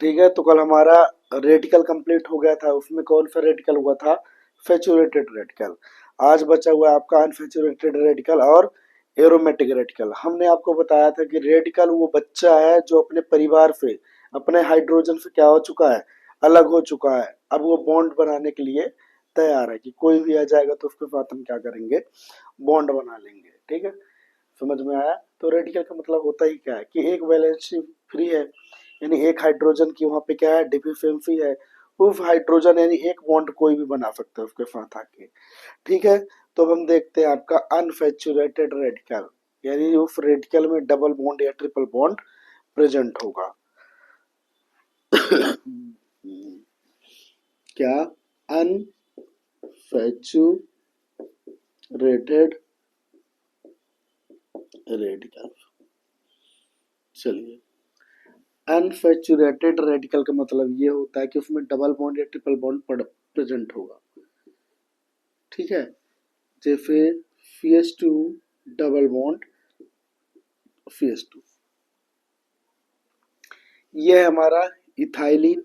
ठीक है, तो कल हमारा रेडिकल कंप्लीट हो गया था। उसमें कौन सा रेडिकल हुआ था? Saturated radical. आज बचा हुआ है आपका अनसैचुरेटेड रेडिकल और एरोमेटिक रेडिकल। हमने आपको बताया था कि रेडिकल वो बच्चा है जो अपने परिवार से, अपने हाइड्रोजन से क्या हो चुका है? अलग हो चुका है। अब वो बॉन्ड बनाने के लिए तैयार है कि कोई भी आ जाएगा तो उसके साथ हम क्या करेंगे? बॉन्ड बना लेंगे। ठीक है, समझ में आया? तो रेडिकल का मतलब होता ही क्या है कि एक वैलेंसी फ्री है, यानी एक हाइड्रोजन की वहां पे क्या है? डिफिशियंसी है। उस हाइड्रोजन यानी एक बॉन्ड कोई भी बना सकता है उसके साथ आके। ठीक है, तो अब हम देखते हैं आपका अनसैचुरेटेड रेडिकल, यानी उस रेडिकल में डबल बॉन्ड या ट्रिपल बॉन्ड प्रेजेंट होगा। क्या? Unsaturated radical. चलिए, अनसैचुरेटेड रेडिकल का मतलब ये होता है कि उसमें डबल बॉन्ड या ट्रिपल बॉन्ड प्रेजेंट होगा। ठीक है, जैसे CH2 डबल बॉन्ड CH2, ये है हमारा इथाइलिन।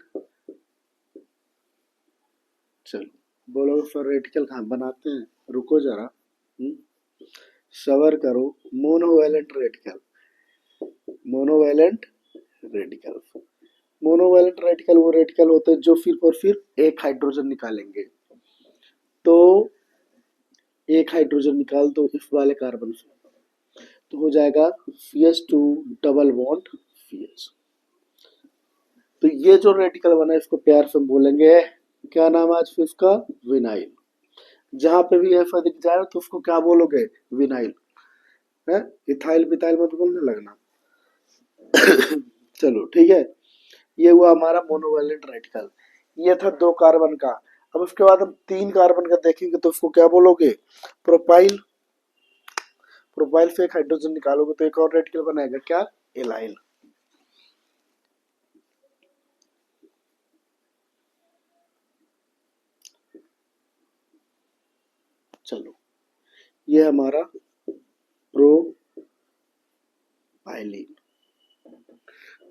चलो बोलो सर रेडिकल कहाँ बनाते हैं? रुको जरा, सबर करो। Monovalent radical, monovalent radical. Monovalent radical वो रेडिकल होते हैं जो सिर्फ और सिर्फ एक हाइड्रोजन निकालेंगे। तो एक हाइड्रोजन निकाल दो इस वाले कार्बन से, तो हो जाएगा CH2 डबल बॉन्ड CH। तो ये जो रेडिकल बना है इसको प्यार से बोलेंगे, क्या नाम है आज फिर इसका? विनाइल। जहां पे भी ऐसा दिख जाए तो उसको क्या बोलोगे? विनाइल। है, इथाइल बिथाइल मत बोलने लगना। चलो ठीक है, ये हुआ हमारा मोनोवैलेंट रेडिकल। ये था 2 कार्बन का। अब उसके बाद हम 3 कार्बन का देखेंगे तो उसको क्या बोलोगे? प्रोपाइल। प्रोपाइल से एक हाइड्रोजन निकालोगे तो एक और रेडिकल बनाएगा, क्या? एलाइल। चलो, ये हमारा प्रोपाइलिन।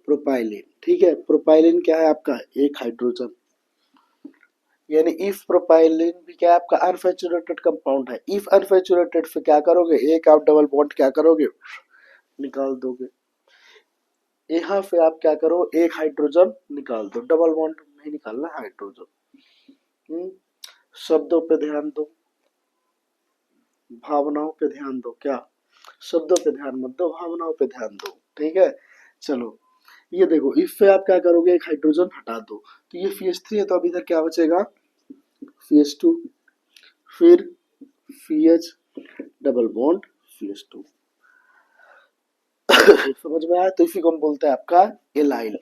प्रोपाइलिन, ठीक है। प्रोपाइलिन क्या है आपका? एक हाइड्रोजन, यानी इफ प्रोपाइलिन भी क्या है आपका? अनसैचुरेटेड कंपाउंड है। इफ अनसैचुरेटेड से क्या करोगे? एक आप डबल बॉन्ड क्या करोगे? निकाल दोगे। यहाँ से आप क्या करो? एक हाइड्रोजन निकाल दो। डबल बॉन्ड नहीं निकालना, हाइड्रोजन। शब्दों पे ध्यान दो, भावनाओं पे ध्यान दो। क्या? शब्दों पे ध्यान मत दो, भावनाओं पे ध्यान दो। ठीक है, चलो ये देखो, इससे आप क्या करोगे? एक हाइड्रोजन हटा दो, तो ये CH3 है, तो अब इधर क्या बचेगा? CH2, फिर CH डबल बॉन्ड CH2। समझ में आया? तो इसी को हम बोलते हैं आपका एलाइल।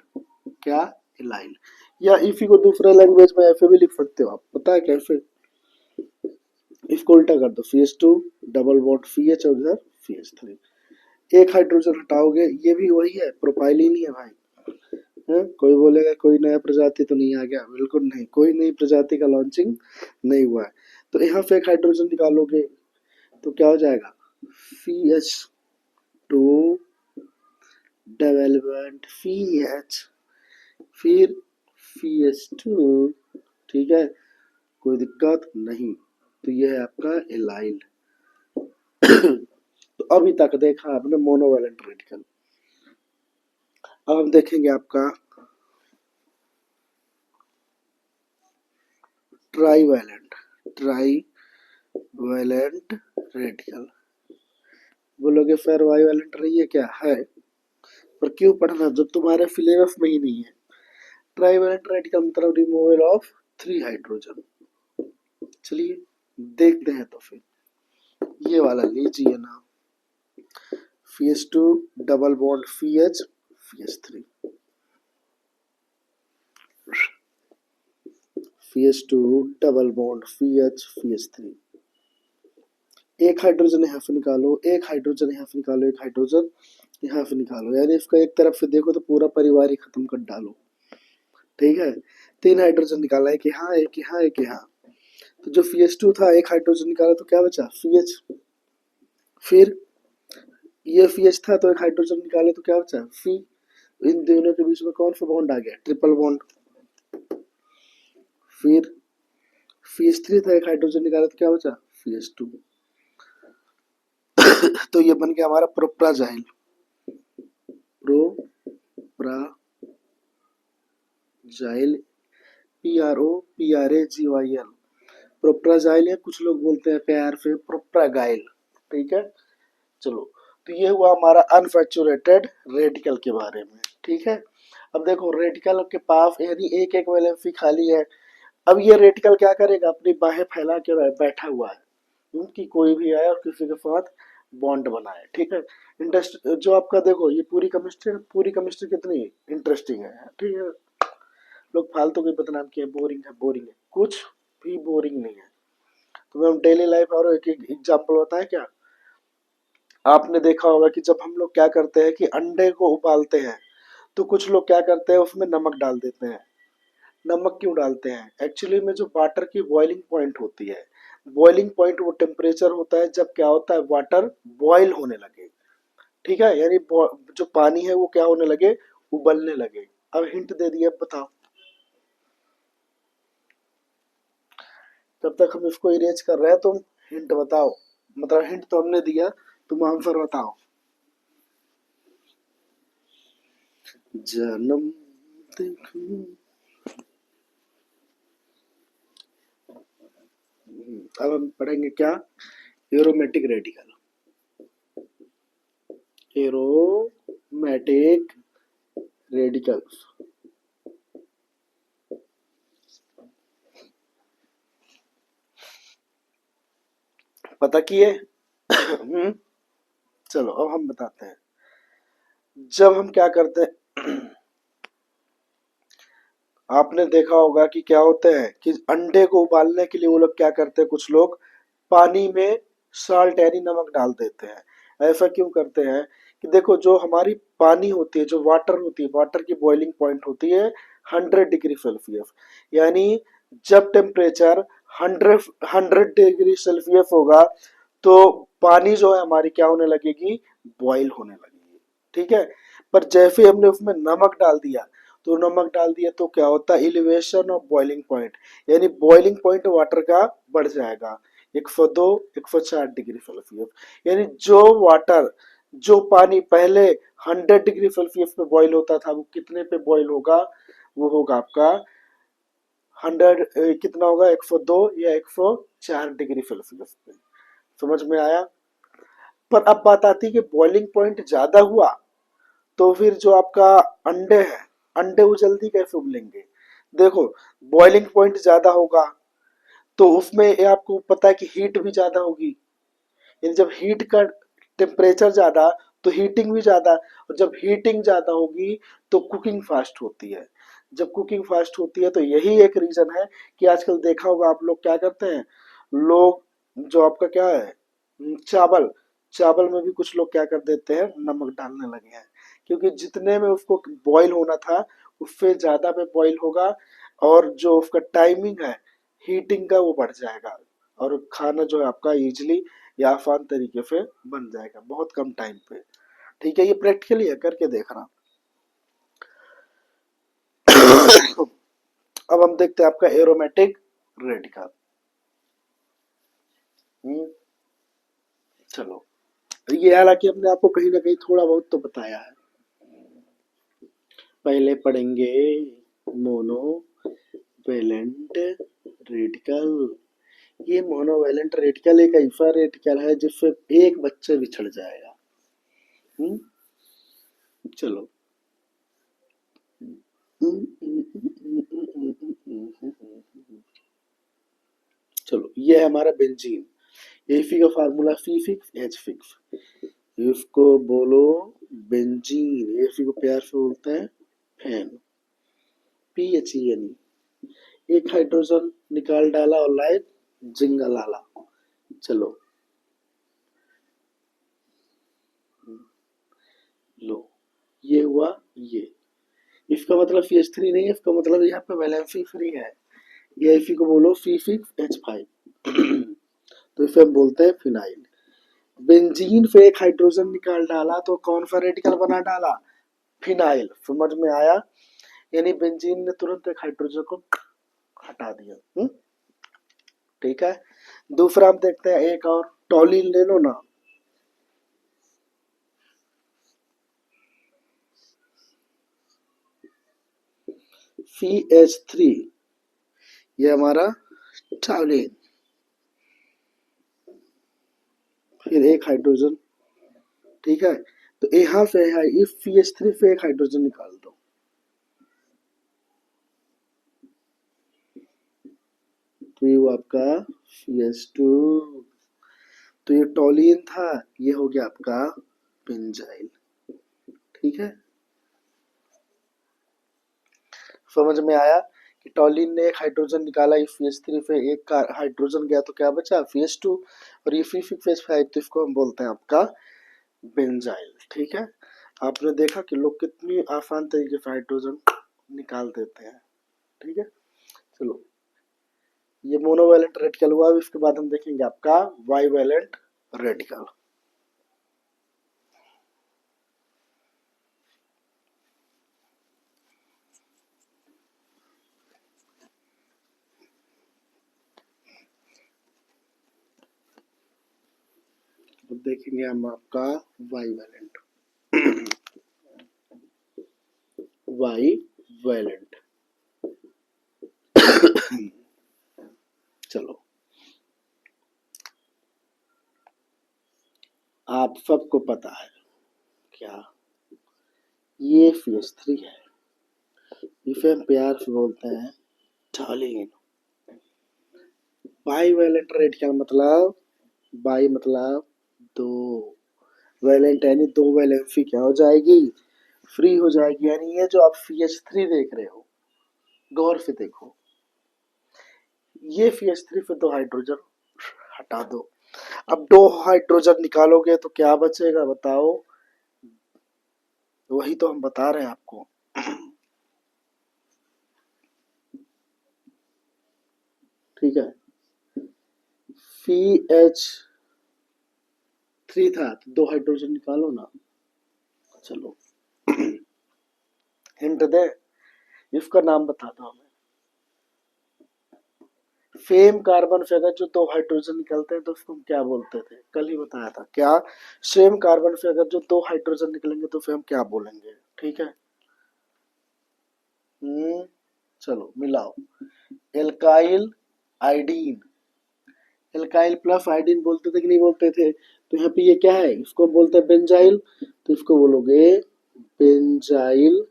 क्या? एलाइल। या इसी को दूसरे लैंग्वेज में ऐसे भी लिख सकते हो आप, पता है कैसे? इसको उल्टा कर दो, CH2 डबल बॉन्ड CH और इधर CH3। एक हाइड्रोजन हटाओगे, ये भी वही है, प्रोपाइलिन ही है भाई। है? कोई बोलेगा कोई नया प्रजाति तो नहीं आ गया? बिल्कुल नहीं, कोई नई प्रजाति का लॉन्चिंग नहीं हुआ है। तो यहाँ से एक हाइड्रोजन निकालोगे तो क्या हो जाएगा? CH2 डेवलपमेंट CH, फिर CH2। ठीक है, कोई दिक्कत नहीं। तो ये है आपका एलाइल। तो अभी तक देखा आपने मोनोवैलेंट रेडिकल। अब हम देखेंगे आपका ट्राईवैलेंट। Trivalent radical. बोलोगे सर वाईवैलेंट नहीं है क्या? है, पर क्यों पढ़ना जब तुम्हारे सिलेबस में ही नहीं है। ट्राईवैलेंट रेडिकल मतलब रिमूवल ऑफ 3 हाइड्रोजन। चलिए देखते हैं, तो फिर ये वाला लीजिए ना, CH2 double bond CH CH3, CH2 double bond CH CH3। एक हाइड्रोजन यहाँ से निकालो, एक हाइड्रोजन यहाँ से निकालो, एक हाइड्रोजन यहाँ से निकालो, यानी इसका एक तरफ से देखो तो पूरा परिवार ही खत्म कर डालो। ठीक है, 3 हाइड्रोजन निकाला, एक यहाँ एक यहाँ एक यहाँ। तो जो CH2 था, एक हाइड्रोजन निकाला तो क्या बचा? CH। फिर ये CH था तो एक हाइड्रोजन निकाले तो क्या बचा? C। इन दोनों के बीच में कौन सा बॉन्ड आ गया, ट्रिपल बॉन्ड। फिर CH3 था, एक हाइड्रोजन निकाला तो क्या बचा, CH2। तो ये बन गया हमारा प्रोप्राजाइल, प्रोप्राजाइल, PROPRAGYL, प्रोप्राजाइल है, कुछ लोग बोलते हैं प्यार से प्रोप्रागाइल। ठीक है, चलो, तो ये हुआ हमारा अनसैचुरेटेड रेडिकल के बारे में। ठीक है, अब देखो रेडिकल के पास यानी एक एक वैलेंसी खाली है। अब ये रेडिकल क्या करेगा, अपनी बाहें फैला के बैठा हुआ है कि कोई भी आए और किसी के साथ बॉन्ड बनाए। ठीक है, इंटरेस्ट जो आपका देखो ये पूरी केमिस्ट्री कितनी इंटरेस्टिंग है। ठीक है, लोग फालतू के बदनाम किए, बोरिंग है बोरिंग है, कुछ भी बोरिंग नहीं है। तो हम डेली लाइफ और एक एक एग्जाम्पल बताएं क्या। आपने देखा होगा कि जब हम लोग क्या करते हैं कि अंडे को उबालते हैं तो कुछ लोग क्या करते हैं उसमें नमक डाल देते हैं। नमक क्यों डालते हैं, एक्चुअली में जो वाटर की बॉइलिंग पॉइंट होती है, बॉइलिंग पॉइंट वो टेम्परेचर होता है जब क्या होता है वाटर बॉयल होने लगे। ठीक है, यानी जो पानी है वो क्या होने लगे, उबलने लगे। अब हिंट दे दिया, बताओ। जब तक हम इसको इरेज कर रहे हैं तुम हिंट बताओ, मतलब हिंट तो हमने दिया, तुम आंसर बताओ। जन्म देखूं। अब हम पढ़ेंगे क्या, एरोमेटिक रेडिकल। एरोमेटिक रेडिकल्स, पता किए। चलो अब हम बताते हैं। जब हम क्या करते हैं, आपने देखा होगा कि क्या होता है कि अंडे को उबालने के लिए वो लोग क्या करते हैं, कुछ लोग पानी में साल्ट यानी नमक डाल देते हैं। ऐसा क्यों करते हैं कि देखो जो हमारी पानी होती है, जो वाटर होती है, वाटर की बॉइलिंग पॉइंट होती है 100 डिग्री सेल्सियस, यानी जब टेम्परेचर 100 डिग्री सेल्सियस होगा तो पानी जो है हमारी क्या होने लगेगी, बॉईल होने लगेगी। ठीक है, पर जैसे ही हमने उसमें नमक डाल दिया तो नमक डाल दिया तो क्या होता है, एलिवेशन ऑफ बॉइलिंग पॉइंट, यानी बॉइलिंग पॉइंट वाटर का बढ़ जाएगा 102 104 डिग्री सेल्सियस। यानी जो वाटर, जो पानी पहले 100 डिग्री सेल्सियस पे बॉईल होता था वो कितने पे बॉईल होगा, वो होगा आपका 100 कितना होगा, 102 या 104 डिग्री सेल्सियस पे। समझ में आया। पर अब बात आती है कि बॉइलिंग पॉइंट ज्यादा हुआ तो फिर जो आपका अंडे हैं, अंडे वो जल्दी कैसे उबलेंगे। देखो बॉइलिंग पॉइंट ज्यादा होगा तो उसमें ये आपको पता है कि हीट भी ज्यादा होगी, यानी जब हीट का टेम्परेचर ज्यादा तो हीटिंग भी ज्यादा, और जब हीटिंग ज्यादा होगी तो कुकिंग फास्ट होती है। जब कुकिंग फास्ट होती है तो यही एक रीजन है कि आजकल देखा होगा आप लोग क्या करते हैं, लोग जो आपका क्या है, चावल, चावल में भी कुछ लोग क्या कर देते हैं, नमक डालने लगे हैं, क्योंकि जितने में उसको बॉईल होना था उससे ज्यादा में बॉईल होगा, और जो उसका टाइमिंग है हीटिंग का वो बढ़ जाएगा, और खाना जो है आपका इजीली या आसान तरीके से बन जाएगा बहुत कम टाइम पे। ठीक है, ये प्रैक्टिकली है, करके देखना। अब हम देखते हैं आपका एरोमेटिक रेडिकल। चलो, ये हालांकि हमने आपको कहीं ना कहीं थोड़ा बहुत तो बताया है। पहले पढ़ेंगे मोनो वैलेंट रेडिकल। ये मोनोवैलेंट रेडिकल एक ऐसा रेडिकल है जिससे एक बच्चे बिछड़ जाएगा। चलो, चलो ये है हमारा बेंजीन। एफी का formula C six H six, इसको बोलो बेंजीन। एफी को प्यार से बोलते हैं फैन, PHEN। एक हाइड्रोजन निकाल डाला और लाइट जिंगा लाला। चलो लो, ये हुआ ये। इसका मतलब CH3 नहीं है, इसका मतलब यहाँ पे वैलेंसी फ्री है। ये इसी को बोलो C6H5। तो इसे हम बोलते हैं फिनाइल। बेंजीन पे एक हाइड्रोजन निकाल डाला तो कौन सा रेडिकल बना डाला, फिनाइल, समझ में आया? यानी बेंजीन ने तुरंत एक हाइड्रोजन को हटा दिया। ठीक है, दूसरा हम देखते हैं, एक और टॉलिन ले लो ना। CH3, ये हमारा टॉलिन, फिर एक हाइड्रोजन। ठीक है, तो यहां से है इस CH3 से एक हाइड्रोजन निकाल दो, तो ये वो आपका CH2। तो ये टॉलिन था, ये हो गया आपका बेंजाइल। ठीक है, समझ में आया कि टॉलिन ने एक हाइड्रोजन निकाला इस CH3 पे, एक हाइड्रोजन गया तो क्या बचा CH2, और ये C6H5 तो इसको हम बोलते हैं आपका बेंजाइल। ठीक है, आपने देखा कि लोग कितनी आसान तरीके से हाइड्रोजन निकाल देते हैं। ठीक है, चलो ये मोनोवैलेंट रेडिकल हुआ। इसके बाद हम देखेंगे आपका बाइवैलेंट रेडिकल। अब देखेंगे हम आपका बाइवैलेंट। बाइवैलेंट, चलो आप सबको पता है क्या, ये CH3 है, इसे हम प्यार से बोलते हैं टॉलिन। बाइवैलेंट रेडिकल मतलब, बाई मतलब दो, वैलेंट यानी दो वैलेंसी क्या हो जाएगी, फ्री हो जाएगी। यानी ये जो आप CH3 देख रहे हो, गौर से देखो, ये CH3 पे दो हाइड्रोजन हटा दो। अब दो हाइड्रोजन निकालोगे तो क्या बचेगा बताओ, वही तो हम बता रहे हैं आपको। ठीक है, CH3 था तो दो हाइड्रोजन निकालो ना। चलो हिंट दे, इसका नाम बता दो हमें। सेम कार्बन से अगर जो दो हाइड्रोजन निकलते हैं तो उसको हम क्या बोलते थे, कल ही बताया था क्या, सेम कार्बन से अगर जो दो हाइड्रोजन निकलेंगे तो फिर हम क्या बोलेंगे। ठीक है, चलो मिलाओ, एल्काइल आइडीन, एल्काइल प्लस आइडीन बोलते थे कि नहीं बोलते थे, तो यहाँ पे ये क्या है, इसको बोलते हैं बेंजाइल, तो इसको बोलोगे बेंजाइल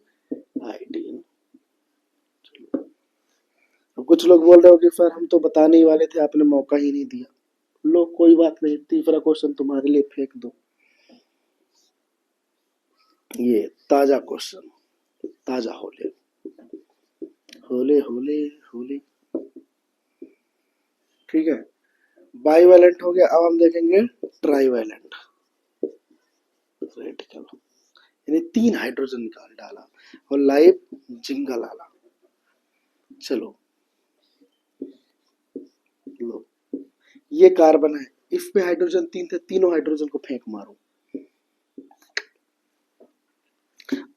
आइडीन। कुछ लोग बोल रहे हो कि सर हम तो बताने ही वाले थे, आपने मौका ही नहीं दिया। लो कोई बात नहीं, तीसरा क्वेश्चन तुम्हारे लिए फेंक दो, ये ताजा क्वेश्चन, ताजा होले होले होले होले। ठीक है, बाईवैलेंट हो गया। अब हम देखेंगे ट्राईवैलेंट रेडिकल, यानी तीन हाइड्रोजन निकाल डाला और लाइव जिंगल आला। चलो लो, ये कार्बन है, इसमें हाइड्रोजन तीन थे, तीनों हाइड्रोजन को फेंक मारो।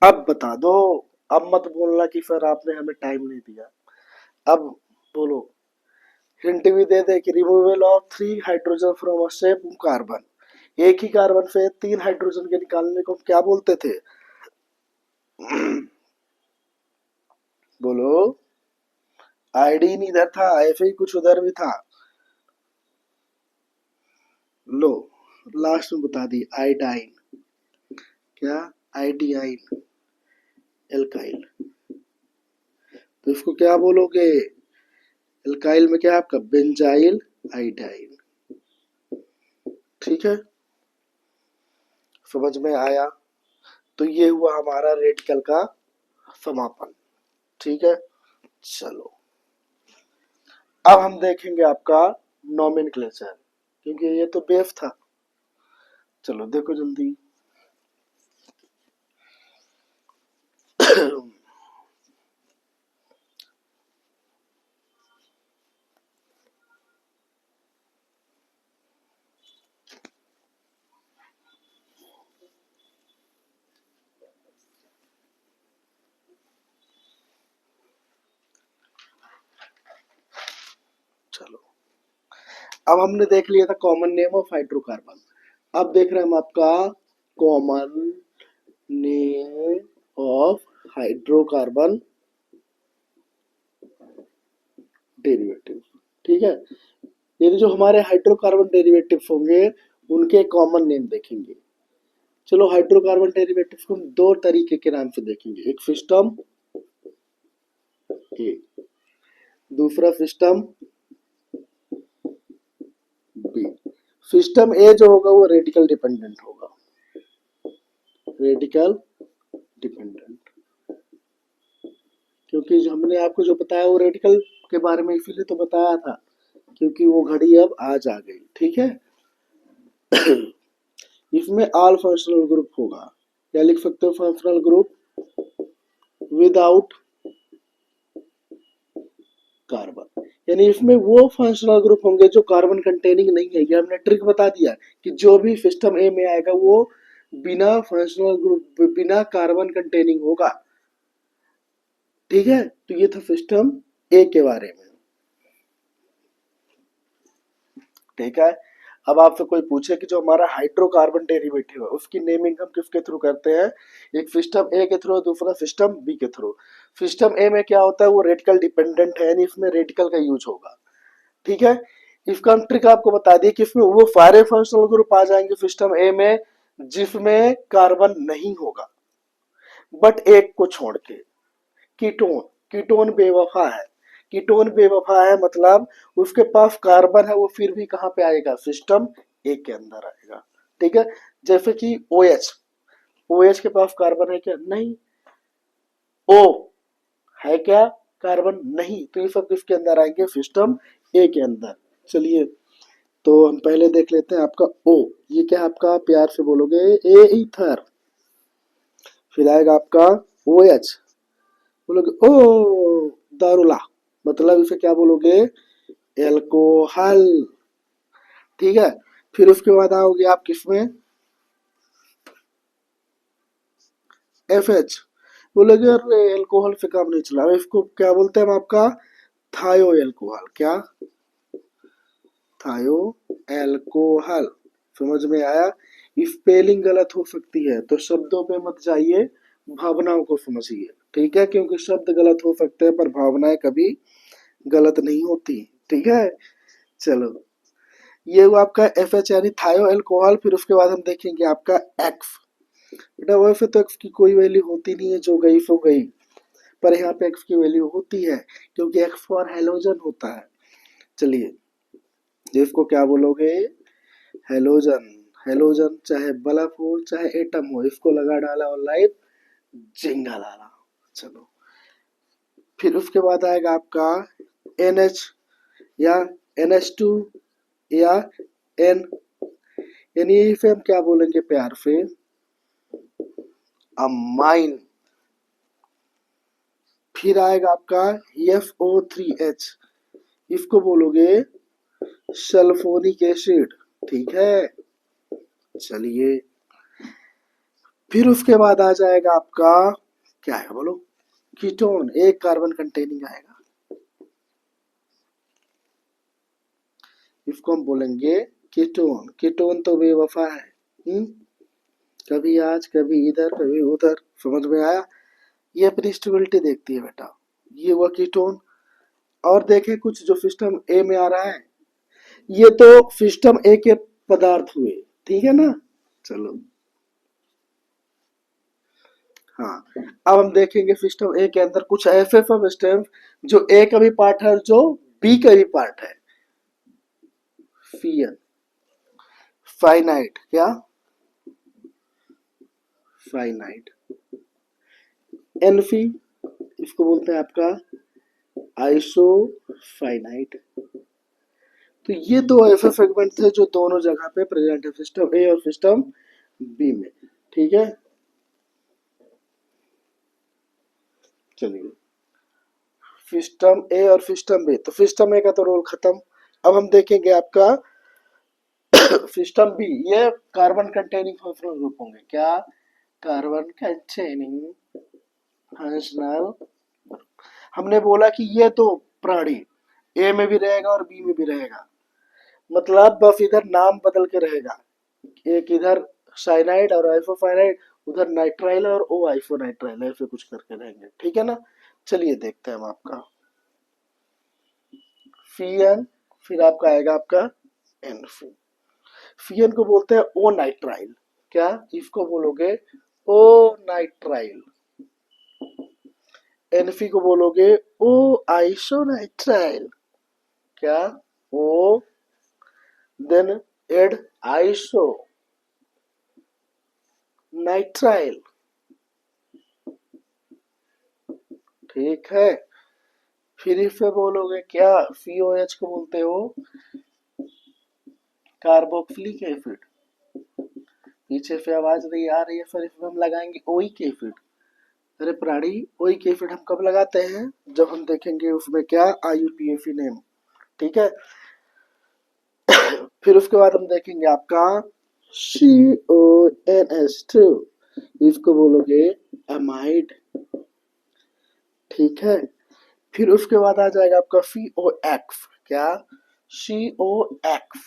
अब बता दो, अब मत बोलना कि सर आपने हमें टाइम नहीं दिया। अब बोलो, हिंट भी दे दे कि removal of 3 hydrogen from a same carbon, एक ही कार्बन से तीन हाइड्रोजन के निकालने को क्या बोलते थे। बोलो, आयोडीन इधर था, ऐसे ही कुछ उधर भी था। लो लास्ट में बता दी, आयोडाइन, क्या आयोडीन, एल्काइल, तो इसको क्या बोलोगे, एल्काइल में क्या आपका बेंजाइल आयोडाइन। ठीक है, समझ में आया? तो ये हुआ हमारा रेडिकल का समापन। ठीक है, चलो अब हम देखेंगे आपका नॉमेनक्लेचर, क्योंकि ये तो बेस था। चलो देखो जल्दी। अब हमने देख लिया था कॉमन नेम ऑफ हाइड्रोकार्बन। अब देख रहे हैं हम आपका common name of hydrocarbon derivative. ठीक है, यानी जो हमारे हाइड्रोकार्बन डेरिवेटिव होंगे उनके कॉमन नेम देखेंगे। चलो हाइड्रोकार्बन डेरिवेटिव को हम दो तरीके के नाम से देखेंगे, एक सिस्टम ए, दूसरा सिस्टम बी। सिस्टम ए जो होगा वो रेडिकल डिपेंडेंट होगा, रेडिकल डिपेंडेंट, क्योंकि जो हमने आपको जो बताया वो रेडिकल के बारे में इसीलिए तो बताया था क्योंकि वो घड़ी अब आज आ गई। ठीक है, इसमें ऑल फंक्शनल ग्रुप होगा, क्या लिख सकते हो, फंक्शनल ग्रुप विदाउट कार्बन, यानी इसमें वो फंक्शनल ग्रुप होंगे जो कार्बन कंटेनिंग नहीं है। ये हमने ट्रिक बता दिया कि जो भी सिस्टम ए में आएगा वो बिना फंक्शनल ग्रुप, बिना कार्बन कंटेनिंग होगा। ठीक है, तो ये था सिस्टम ए के बारे में। ठीक है, अब आपसे कोई पूछे कि जो हमारा हाइड्रोकार्बन डेरिवेटिव है उसकी नेमिंग हम किसके थ्रू करते हैं, एक सिस्टम ए के थ्रू, दूसरा सिस्टम बी के थ्रू। सिस्टम ए में क्या होता है, वो रेडिकल डिपेंडेंट है, यानी इसमें रेडिकल का यूज होगा। ठीक है, इसका ट्रिक आपको बता दिए कि इसमें वो सारे फंक्शनल ग्रुप आ जाएंगे सिस्टम ए में जिसमें कार्बन नहीं होगा, बट एक को छोड़ के, कीटोन। कीटोन बेवफा है, कीटोन बेवफा है मतलब उसके पास कार्बन है, वो फिर भी कहाँ पे आएगा, सिस्टम ए के अंदर आएगा। ठीक है, जैसे कि OH, OH के पास कार्बन है क्या, नहीं। O है क्या, कार्बन नहीं, तो ये सब किसके अंदर आएंगे, सिस्टम ए के अंदर। चलिए, तो हम पहले देख लेते हैं आपका O, ये क्या आपका, प्यार से बोलोगे ए ईथर। फिर आएगा आपका OH, बोलोगे ओ दारुला, मतलब इसे क्या बोलोगे, एल्कोहल। ठीक है, फिर उसके बाद आओगे आप किसमें, FH, बोलोगे अरे एल्कोहल से काम नहीं चला, इसको क्या बोलते हैं हम आपका, थायो एल्कोहल। क्या, थायो एल्कोहल। समझ में आया, स्पेलिंग गलत हो सकती है तो शब्दों पे मत जाइए, भावनाओं को समझिए। ठीक है, क्योंकि शब्द गलत हो सकते हैं पर भावनाएं कभी गलत नहीं होती। ठीक है, चलो, ये हुआ आपका FH यानी थायो एल्कोहल। फिर उसके बाद हम देखेंगे आपका एक्स। बेटा वैसे तो एक्स की कोई वैल्यू होती नहीं है, जो गई सो गई, पर यहाँ पे एक्स की वैल्यू होती है क्योंकि एक्स फॉर हेलोजन होता है। चलिए, इसको क्या बोलोगे, हेलोजन। हेलोजन चाहे बल्ब हो चाहे एटम हो, इसको लगा डाला और लाइट जिंगा डाला। चलो, फिर उसके बाद आएगा आपका NH या NH2 या N, यानी इसे हम क्या बोलेंगे प्यार से, अमाइन। फिर आएगा आपका FO3H, इसको बोलोगे सल्फोनिक एसिड। ठीक है, चलिए, फिर उसके बाद आ जाएगा आपका, क्या है बोलो, कीटोन, एक कार्बन कंटेनिंग आएगा, इसको हम बोलेंगे कीटोन। कीटोन तो बेवफा है, कभी आज कभी इधर कभी उधर। समझ में आया, ये अपनी स्टेबिलिटी देखती है बेटा, ये हुआ कीटोन। और देखें कुछ जो सिस्टम ए में आ रहा है, ये तो सिस्टम ए के पदार्थ हुए। ठीक है ना, चलो, हाँ, अब हम देखेंगे सिस्टम ए के अंदर कुछ ऐसे सबस्टेंस जो ए का भी पार्ट है और जो बी का भी पार्ट है। फियन, फाइनाइट, क्या, फाइनाइट। एनफी, इसको बोलते हैं आपका आइसोफाइनाइट। तो ये दो ऐसे सेगमेंट थे जो दोनों जगह पे प्रेजेंट है, सिस्टम ए और सिस्टम बी में। ठीक है, चलिए, सिस्टम ए और सिस्टम बी, तो सिस्टम ए का तो रोल खत्म। अब हम देखेंगे आपका सिस्टम बी, ये कार्बन कंटेनिंग फंक्शनल ग्रुप होंगे। क्या, कार्बन कंटेनिंग फंक्शनल। हमने बोला कि ये तो प्राणी ए में भी रहेगा और बी में भी रहेगा, मतलब बस इधर नाम बदल के रहेगा, एक इधर साइनाइड और आइसोसाइनाइड, उधर नाइट्राइल और ओ आइसोनाइट्राइल, ऐसे कुछ करके रहेंगे, ठीक है ना। चलिए देखते हैं हम आपका फीएन, फिर आपका आएगा आपका एनफी। फीएन को बोलते हैं ओ नाइट्राइल, क्या इसको बोलोगे ओ नाइट्राइल। एनफी को बोलोगे ओ आइसोनाइट्राइल, क्या ओ, देन एड आइसो नाइट्राइल, ठीक है। फिर इसे बोलोगे क्या, सीओएच को बोलते हो कार्बोक्सिलिक एसिड। पीछे से आवाज नहीं आ रही है सर, इसमें हम लगाएंगे ओइक एसिड। अरे प्राणी, ओइक एसिड हम कब लगाते हैं, जब हम देखेंगे उसमें क्या आईयूपीएसी नेम, ठीक है। फिर उसके बाद हम देखेंगे आपका CONS2, इसको बोलोगे एमाइड, ठीक है। फिर उसके बाद आ जाएगा आपका COX, क्या COX,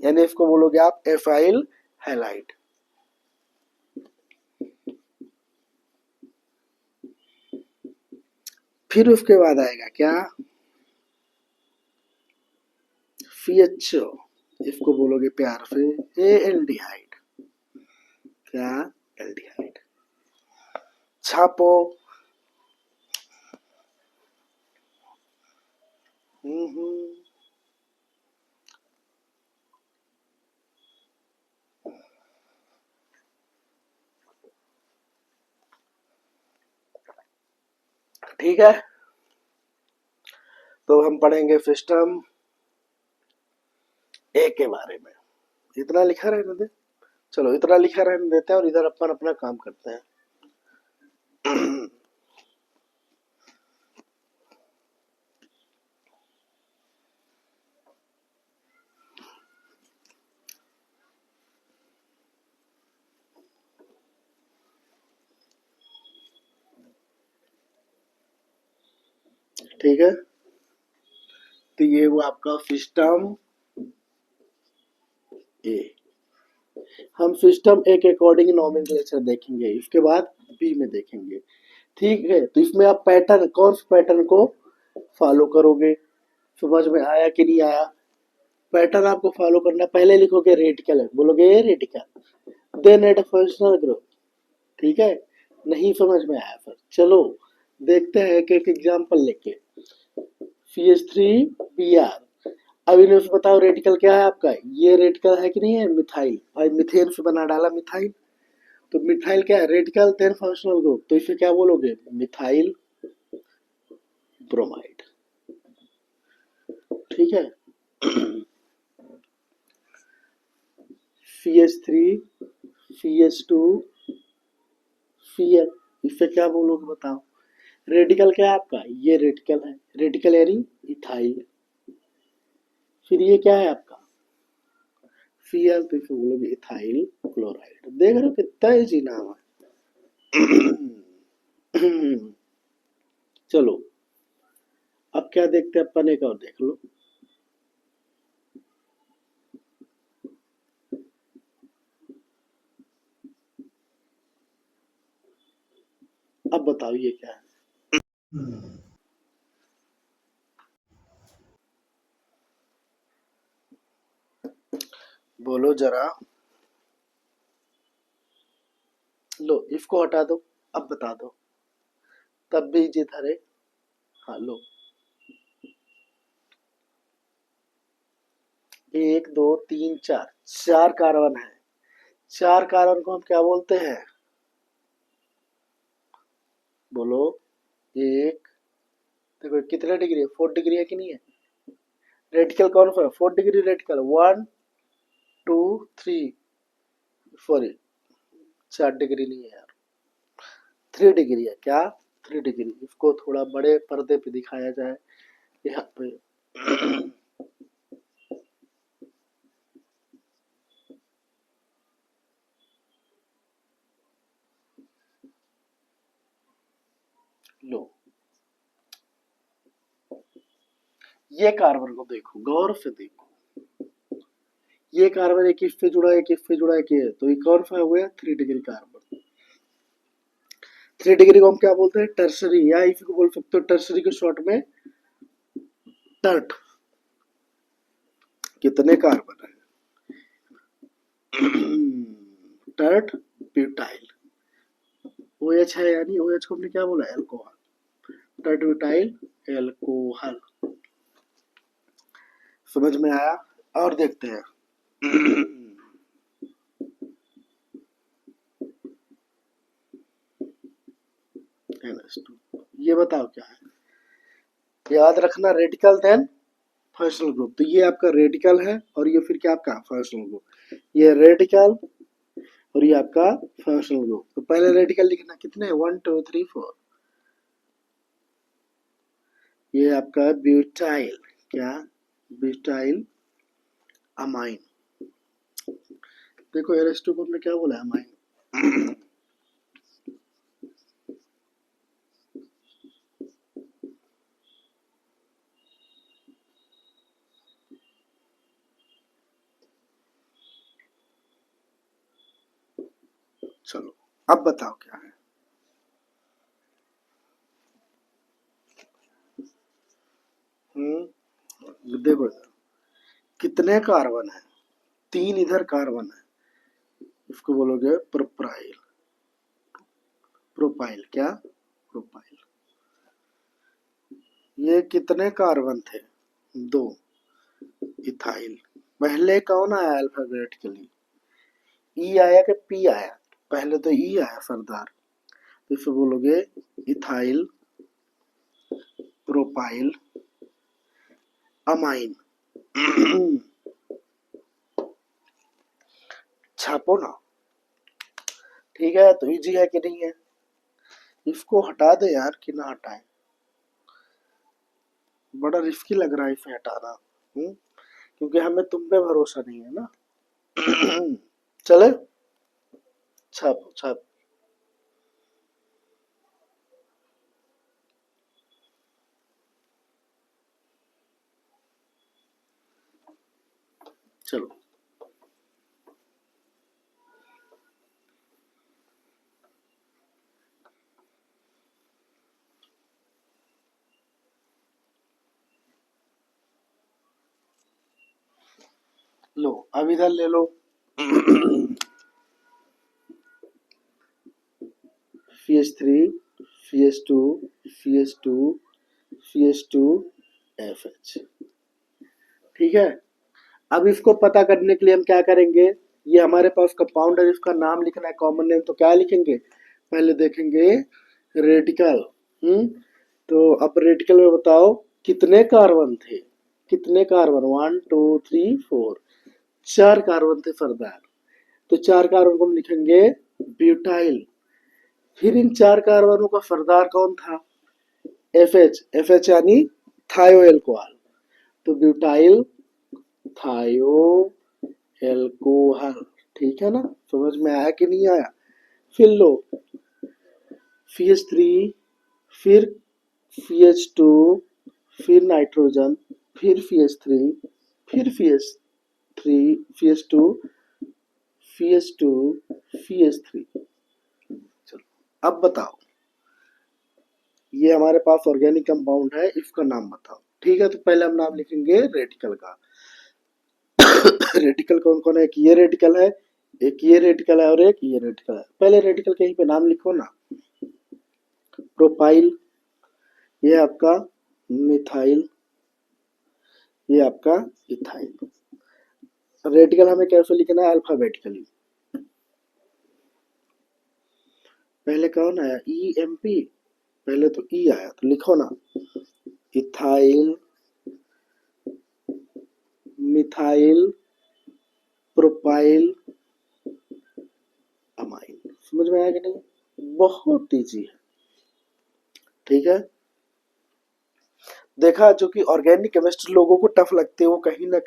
यानी इसको बोलोगे आप एफाइल हैलाइड। फिर उसके बाद आएगा क्या CHO, इसको बोलोगे प्यार से एल्डिहाइड, क्या एल्डिहाइड। छापो, ठीक है। तो हम पढ़ेंगे सिस्टम ए के बारे में, इतना लिखा रहने दे, चलो इतना लिखा रहने देते हैं और इधर अपन अपना काम करते हैं। ठीक है, तो ये वो आपका सिस्टम ए। हम सिस्टम ए के अकॉर्डिंग नॉमेनक्लेचर देखेंगे, इसके बाद बी में देखेंगे, ठीक है। तो इसमें आप पैटर्न, कौन से पैटर्न को फॉलो करोगे, समझ में आया कि नहीं आया। पैटर्न आपको फॉलो करना, पहले लिखोगे रेडिकल, बोलोगे A radical, then at functional group, ठीक है। नहीं समझ में आया सर, चलो देखते हैं एक एक एग्जाम्पल लेके। CH3Br, अब इन्हें बताओ रेडिकल क्या है आपका, ये रेडिकल है कि नहीं है, मिथाइल, भाई मिथेन से बना डाला मिथाइल, तो मिथाइल क्या है रेडिकल, देन फंक्शनल ग्रुप, तो इसे क्या बोलोगे मिथाइल ब्रोमाइड, ठीक है। CH3 CH2 Cl, इससे क्या बोलोगे बताओ। रेडिकल क्या है आपका, ये रेडिकल है, रेडिकल यानी इथाइल। फिर ये क्या है आपका Cl, तो इसे बोलोगे इथाइल क्लोराइड। देख रहे हो कितना इजी नाम है। चलो अब क्या देखते हैं अपन, एक और देख लो। अब बताओ ये क्या है, बोलो जरा, लो इसको हटा दो, अब बता दो, तब भी इजी था रे। हाँ लो, 1 2 3 4, 4 कार्बन है, 4 कार्बन को हम क्या बोलते हैं, बोलो। एक, देखो कितने डिग्री है, 4 डिग्री है कि नहीं है, रेडिकल कौन सा है, 4 डिग्री रेडिकल, 1 2 3, सॉरी 4 डिग्री नहीं है यार, 3 डिग्री है, क्या 3 डिग्री, इसको थोड़ा बड़े पर्दे पे दिखाया जाए यहाँ पे। लो ये कार्बन को देखो, गौर से देखो, ये कार्बन एक इससे जुड़ा, एक इससे जुड़ा, एक ये, तो ये कौन सा हो गया? 3 डिग्री कार्बन। 3 डिग्री को हम क्या बोलते हैं? टर्सरी, या इसी को बोल सकते हो टर्सरी के शॉर्ट में टर्ट। कितने कार्बन है? टर्ट ब्यूटाइल, OH है, यानी OH को हमने क्या बोला? एल्कोहल। Tert butyl alcohol. समझ में आया? और देखते हैं ये बताओ क्या है? याद रखना, रेडिकल देन फंक्शनल ग्रुप। तो ये आपका रेडिकल है और ये फिर क्या आपका फंक्शनल ग्रुप। ये रेडिकल और ये आपका फंक्शनल ग्रुप। तो पहले रेडिकल लिखना, कितने? 1 2 3 4। ये आपका ब्यूटाइल, क्या? Butyl amine. देखो एरेस्टो को हमने क्या बोला? अमाइन। चलो अब बताओ क्या है? देखो कितने कार्बन है? 3 इधर कार्बन है, इसको बोलोगे प्रोपाइल। प्रोपाइल, क्या? प्रोपाइल। ये कितने कार्बन थे? 2। इथाइल। पहले कौन आया अल्फाबेट के लिए? ई आया कि पी आया? पहले तो ई आया सरदार, तो इसे बोलोगे इथाइल प्रोपाइल अमाइन। छापो ना, ठीक है? तो इजी है कि नहीं है? इसको हटा दे यार, कि ना हटाए? बड़ा रिस्की लग रहा है इसे हटाना, क्योंकि हमें तुम पे भरोसा नहीं है ना। चले, छापो छापो। चलो लो, अब इधर ले लो। CH3 CH2 CH2 CH2 FH, ठीक है? अब इसको पता करने के लिए हम क्या करेंगे? ये हमारे पास कंपाउंड है, इसका नाम लिखना है, कॉमन नेम। तो क्या लिखेंगे? पहले देखेंगे रेडिकल। तो अब रेडिकल में बताओ कितने कार्बन थे? कितने कार्बन? 1 2 3 4। 4 कार्बन थे सरदार। तो 4 कार्बन को हम लिखेंगे ब्यूटाइल। फिर इन 4 कार्बनों का सरदार कौन था? FH। FH यानी थायो एल्कोहल। तो ब्यूटाइल थायो एल्कोहल, ठीक है ना? समझ में आया कि नहीं आया? फिर लो CH3, फिर CH2, फिर नाइट्रोजन, फिर CH3, फिर CH3, CH2, CH2, CH3। चलो अब बताओ, ये हमारे पास ऑर्गेनिक कंपाउंड है, इसका नाम बताओ, ठीक है? तो पहले हम नाम लिखेंगे रेडिकल का। रेडिकल कौन कौन है? एक ये रेडिकल है, एक ये रेडिकल है और एक ये रेडिकल है। पहले रेडिकल कहीं पे नाम लिखो ना। प्रोपाइल, ये आपका मिथाइल, ये आपका इथाइल। रेडिकल हमें कैसे लिखना है? अल्फाबेटिकली। पहले कौन आया? EMP। पहले तो ई आया, तो लिखो ना इथाइल मिथाइल प्रोपाइल अमाइन। समझ में आया कि नहीं? बहुत इजी है, ठीक है? देखा, जो कि ऑर्गेनिक केमिस्ट्री लोगों को टफ लगती है, वो कहीं ना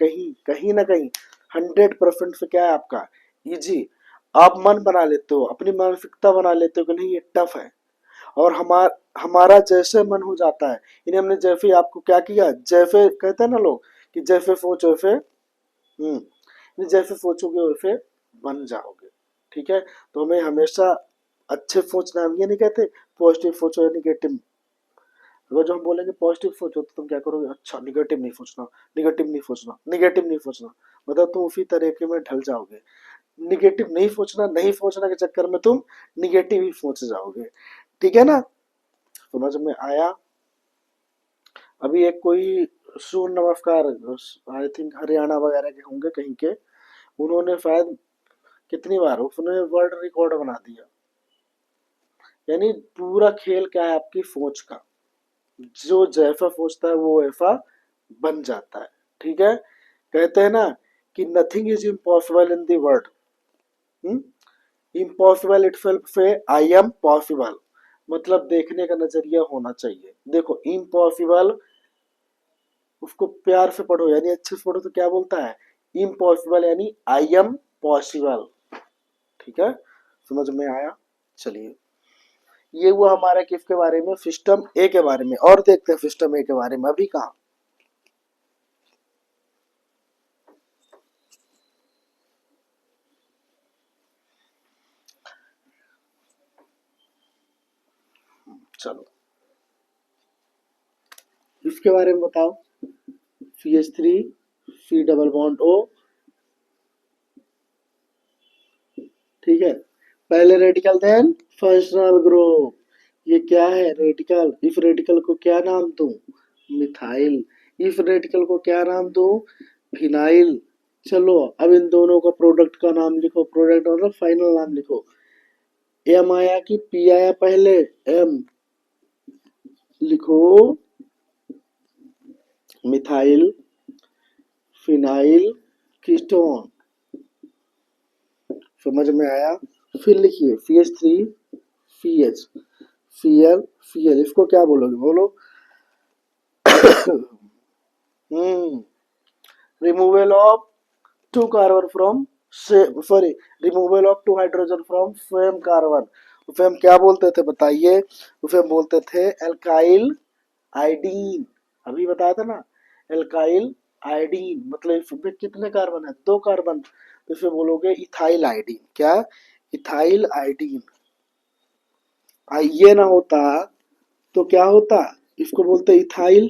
कहीं 100% से क्या है आपका इजी। आप मन बना लेते हो, अपनी मानसिकता बना लेते हो कि नहीं ये टफ है, और हमारा जैसे मन हो जाता है। इन्हें हमने जैसे आपको क्या किया, जैसे कहते हैं ना लोग कि जैसे सोच वैसे जैसे सोचोगे वैसे बन जाओगे। ठीक है, तो हमें हमेशा अच्छे सोचना, हम ये नहीं कहते पॉजिटिव सोचो या निगेटिव। अगर जो हम बोलेंगे पॉजिटिव सोचो तो तुम क्या करोगे, अच्छा निगेटिव नहीं सोचना, निगेटिव नहीं सोचना, निगेटिव नहीं सोचना, मतलब तुम उसी तरीके में ढल जाओगे। निगेटिव नहीं सोचना, नहीं सोचने के चक्कर में तुम निगेटिव ही सोच जाओगे। ठीक है ना, समझ में आया। अभी एक कोई सूर्य नमस्कार, आई थिंक हरियाणा वगैरह के होंगे कहीं के, उन्होंने शायद कितनी बार उसने वर्ल्ड रिकॉर्ड बना दिया। यानी पूरा खेल क्या है आपकी सोच का, जो जैसा सोचता है वो वैसा बन जाता है। ठीक है, कहते हैं ना कि nothing is impossible in the world, impossible itself से आई एम पॉसिबल, मतलब देखने का नजरिया होना चाहिए। देखो इम्पॉसिबल उसको प्यार से पढ़ो, यानी अच्छे से पढ़ो तो क्या बोलता है, इम्पॉसिबल यानी आई एम पॉसिबल। ठीक है, समझ में आया। चलिए, ये हुआ हमारा किसके बारे में, सिस्टम ए के बारे में। और देखते हैं सिस्टम ए के बारे में अभी कहा। चलो इसके बारे में बताओ, CH3 C double bond O। ठीक है, पहले रेडिकल देन फंक्शनल ग्रुप। ये क्या है, रेडिकल। इस रेडिकल को क्या नाम दूं, मिथाइल। इस रेडिकल को क्या नाम दूं, फिनाइल। चलो अब इन दोनों का प्रोडक्ट का नाम लिखो, प्रोडक्ट मतलब फाइनल नाम लिखो। एम आया कि पी आया पहले, एम लिखो, मिथाइल फिनाइल कीटोन। समझ में आया। फिर लिखिए CH3 CH Cl Cl, इसको क्या बोलोगे, बोलो। Removal of two carbon from, sorry, removal of two hydrogen from same carbon, उसे हम क्या बोलते थे बताइए, उसे हम बोलते थे एल्काइल आइडीन। अभी बताया था ना, एल्काइल आइडीन, मतलब इसमें कितने कार्बन है, 2 कार्बन, तो इसे बोलोगे इथाइल आइडीन। क्या, इथाइल आइडीन। ये ना होता तो क्या होता, इसको बोलते इथाइल।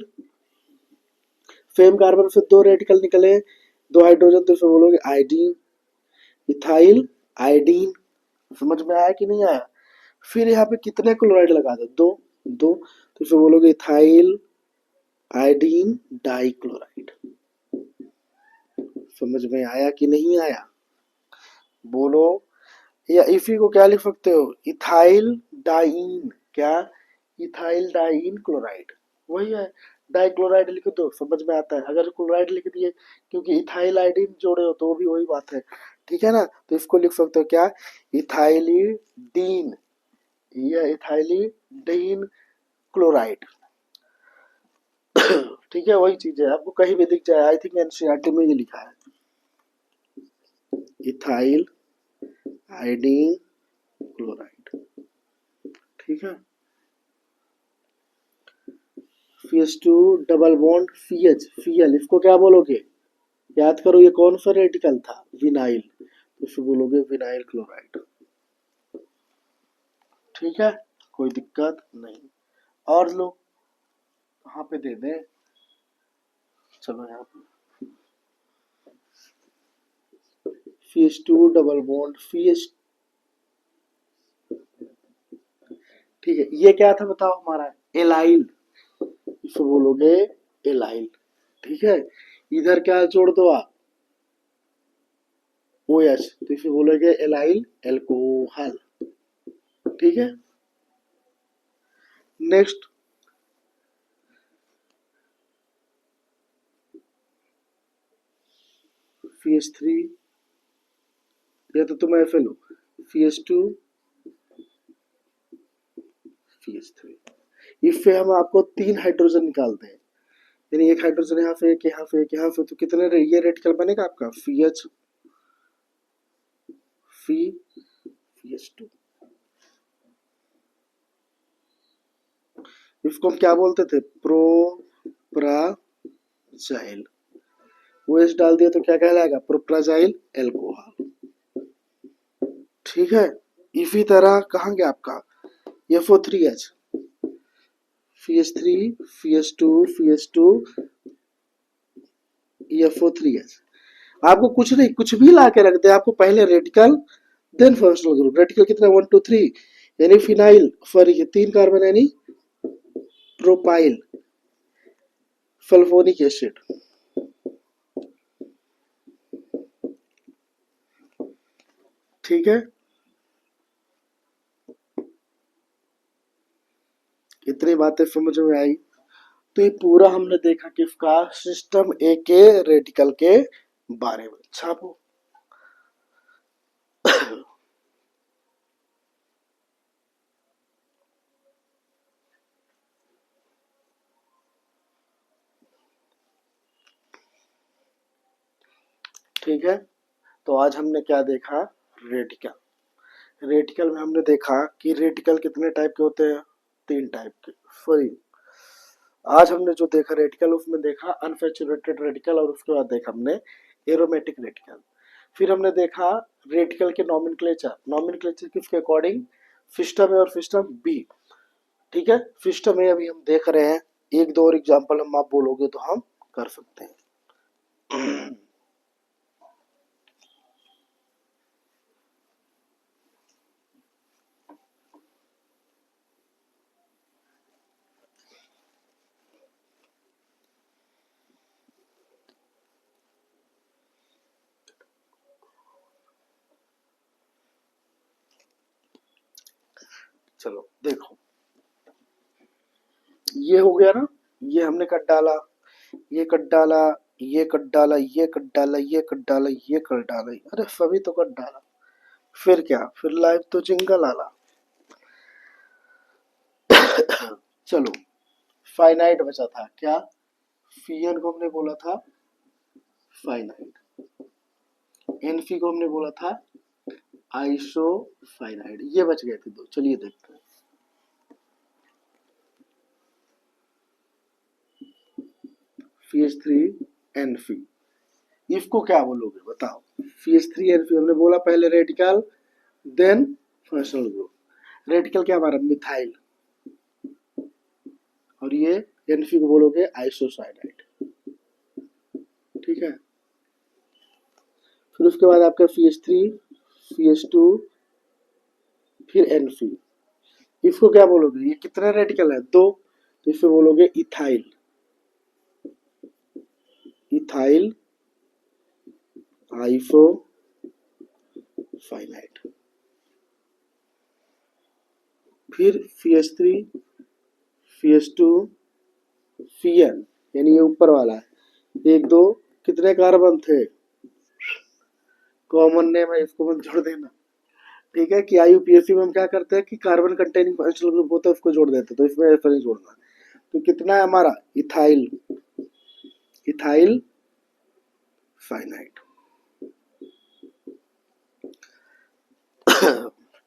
सेम कार्बन से 2 रेडिकल निकले, 2 हाइड्रोजन, तो इसे बोलोगे आइडीन, इथाइल आइडीन। समझ में आया कि नहीं आया। फिर यहाँ पे कितने क्लोराइड लगा दो, 2 तो इसे बोलोगे इथाइल आइडीन डाइक्लोराइड। समझ में आया कि नहीं आया, बोलो। या इसी को क्या लिख सकते हो, इथाइल डाइन। क्या, इथाइल डाइन क्लोराइड, वही है। डाइक्लोराइड लिख दो, समझ में आता है। अगर क्लोराइड लिख दिए क्योंकि इथाइल आइडिन जोड़े हो तो भी वही बात है। ठीक है ना, तो इसको लिख सकते हो क्या, इथाइलिडीन, या इथाइलिडीन क्लोराइड। ठीक है, वही चीज है, आपको कहीं भी दिख जाए, आई थिंक एनसीईआरटी में ये लिखा है, इथाइल आइडीन क्लोराइड। ठीक है, CH2 double bond CH Cl, इसको क्या बोलोगे, याद करो ये कौन सा रेडिकल था, विनाइल, तो इसको बोलोगे विनाइल क्लोराइड। ठीक है, कोई दिक्कत नहीं। और लो कहाँ पे दे दें, चलो यहाँ पे CH2 डबल बॉन्ड CH। ठीक है, ये क्या था बताओ, हमारा एलाइल, इसको बोलोगे एलाइल। ठीक है, इधर क्या जोड़ दो आप, OH, तो इसे बोलोगे एलाइल एल्कोहल। ठीक है, नेक्स्ट CH3, ये तो तुम ऐसे लो, CH2 CH3, इससे हम आपको 3 हाइड्रोजन निकालते हैं, यानी 1 हाइड्रोजन यहाँ से, एक यहाँ से, एक यहाँ से, तो कितने ये रेडिकल बनेगा आपका, CH CH2। इसको हम क्या बोलते थे, प्रोप्राजाइल। वो एस डाल दिया तो क्या कहलाएगा, प्रोप्राजाइल एल्कोहल। ठीक है, इसी तरह कहाँ गया आपका FO3H, CH3 CH2 CH2 FO3H। आपको कुछ नहीं, कुछ भी ला के रख दे, आपको पहले radical then functional group. Radical कितना 1 2 3, यानी फिनाइल, सॉरी 3 कार्बन यानी प्रोपाइल सल्फोनिक एसिड। ठीक है, इतनी बातें समझ में आई। तो ये पूरा हमने देखा किसका, सिस्टम ए के रेडिकल के बारे में। छापो। ठीक है, तो आज हमने क्या देखा, रेडिकल। रेडिकल में हमने देखा कि रेडिकल कितने टाइप के होते हैं, 3 टाइप के। सॉरी, आज हमने जो देखा रेडिकल, उसमें देखा अनसैचुरेटेड रेडिकल, और उसके बाद देखा हमने एरोमेटिक रेडिकल। फिर हमने देखा रेडिकल के नॉमेनक्लेचर। नॉमेनक्लेचर किसके अकॉर्डिंग, सिस्टम ए और सिस्टम बी। ठीक है, सिस्टम ए अभी हम देख रहे हैं, एक दो और एग्जांपल हम आप बोलोगे तो हम कर सकते हैं। चलो देखो, ये हो गया ना, ये हमने कट डाला, ये कट डाला, ये कट डाला, ये कट डाला, ये कट डाला, ये कट डाला, अरे सभी तो कट डाला। फिर क्या, फिर लाइव तो जिंगल आला। चलो, फाइनाइट बचा था क्या, फीएन को हमने बोला था फाइनाइट, एनफी को हमने बोला था आइसोफाइनाइट। ये बच गए थे 2। चलिए देखते हैं। CH3NF, इसको क्या बोलोगे बताओ। CH3NF हमने बोला पहले radical then functional group. Radical क्या हमारा, मिथाइल, और ये एनफी को बोलोगे आइसोसाइनाइड। ठीक है, फिर उसके बाद आपका CH3 CH2 फिर एनफी, इसको क्या बोलोगे, ये कितने रेडिकल है, 2, तो इसे बोलोगे इथाइल, इथाइल आइसोफाइनाइड। फिर CH3 CH2 CN, यानी ये ऊपर वाला है, 1 2, कितने कार्बन थे, कॉमन नेम है, इसको मत जोड़ देना। ठीक है, कि IUPAC में हम क्या करते हैं कि कार्बन कंटेनिंग फंक्शनल ग्रुप होता है उसको जोड़ देते हैं, तो इसमें ऐसा नहीं जोड़ना। तो कितना है हमारा, इथाइल, इथाइल साइनाइड।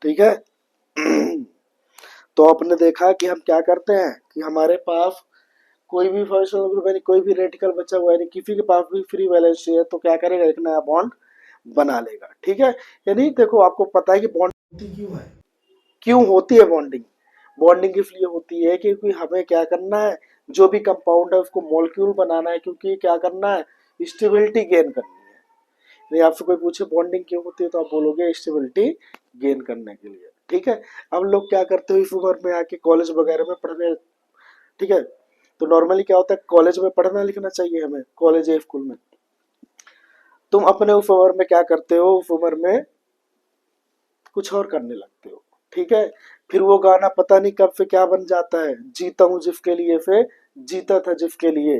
ठीक है, तो आपने देखा कि हम क्या करते हैं कि हमारे पास कोई भी फंक्शनल ग्रुप यानी कोई भी रेडिकल बचा हुआ है, यानी किसी के पास भी फ्री वैलेंसी है, तो क्या करेगा, एक नया बॉन्ड बना लेगा। ठीक है, यानी देखो आपको पता है कि बॉन्डिंग क्यों है, क्यों होती है बॉन्डिंग। बॉन्डिंग इसलिए होती है क्योंकि हमें क्या करना है, जो भी कंपाउंड है उसको मॉलिक्यूल बनाना है, क्योंकि क्या करना है, स्टेबिलिटी गेन करनी है। यदि आपसे कोई पूछे बॉन्डिंग क्यों होती है, तो आप बोलोगे स्टेबिलिटी गेन करने के लिए। ठीक है, अब लोग क्या करते हो इस उम्र में आके कॉलेज वगैरह में पढ़ने। ठीक है, तो नॉर्मली क्या होता है, कॉलेज में पढ़ना लिखना चाहिए हमें, कॉलेज या स्कूल में। तुम अपने उस उम्र में क्या करते हो, उस उम्र में कुछ और करने लगते हो। ठीक है, फिर वो गाना पता नहीं कब से क्या बन जाता है, जीता हूँ जिसके लिए से जीता था जिसके लिए,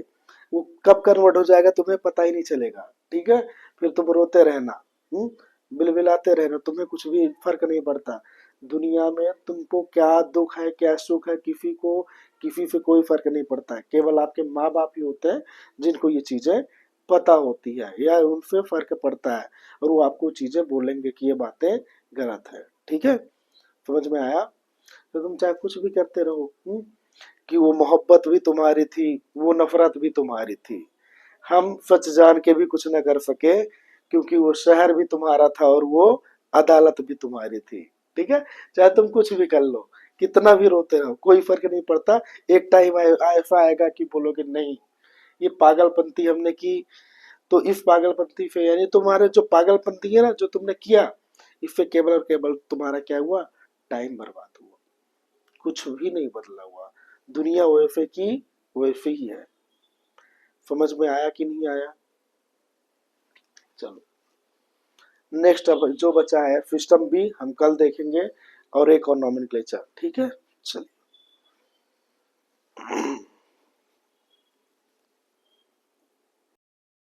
वो कब कन्वर्ट हो जाएगा तुम्हें पता ही नहीं चलेगा। ठीक है, फिर तुम रोते रहना, बिलबिलाते रहना, तुम्हें कुछ भी फर्क नहीं पड़ता। दुनिया में तुमको क्या दुख है क्या सुख है, किसी को किसी से कोई फर्क नहीं पड़ता है। केवल आपके माँ बाप ही होते हैं जिनको ये चीजें पता होती है या उनसे फर्क पड़ता है, और वो आपको चीजें बोलेंगे कि ये बातें गलत है। ठीक है, समझ में आया। तो तुम चाहे कुछ भी करते रहो, कि वो मोहब्बत भी तुम्हारी थी, वो नफरत भी तुम्हारी थी। हम सच जान के भी कुछ न कर सके, क्योंकि वो शहर भी तुम्हारा था और वो अदालत भी तुम्हारी थी। ठीक है, चाहे तुम कुछ भी कर लो, कितना भी रोते रहो, कोई फर्क नहीं पड़ता। एक टाइम ऐसा आएगा कि बोलोगे नहीं, ये पागलपंती हमने की। तो इस पागलपंती पे, यानी तुम्हारे जो पागलपंती है ना, जो तुमने किया, इससे केवल और केवल तुम्हारा क्या हुआ, टाइम बर्बाद हुआ, कुछ भी नहीं बदला हुआ। दुनिया वैसे की वैसे ही है। समझ में आया कि नहीं आया? चलो, नेक्स्ट अब जो बचा है सिस्टम बी, हम कल देखेंगे, और एक और नॉमेनक्लेचर। ठीक है, चलिए।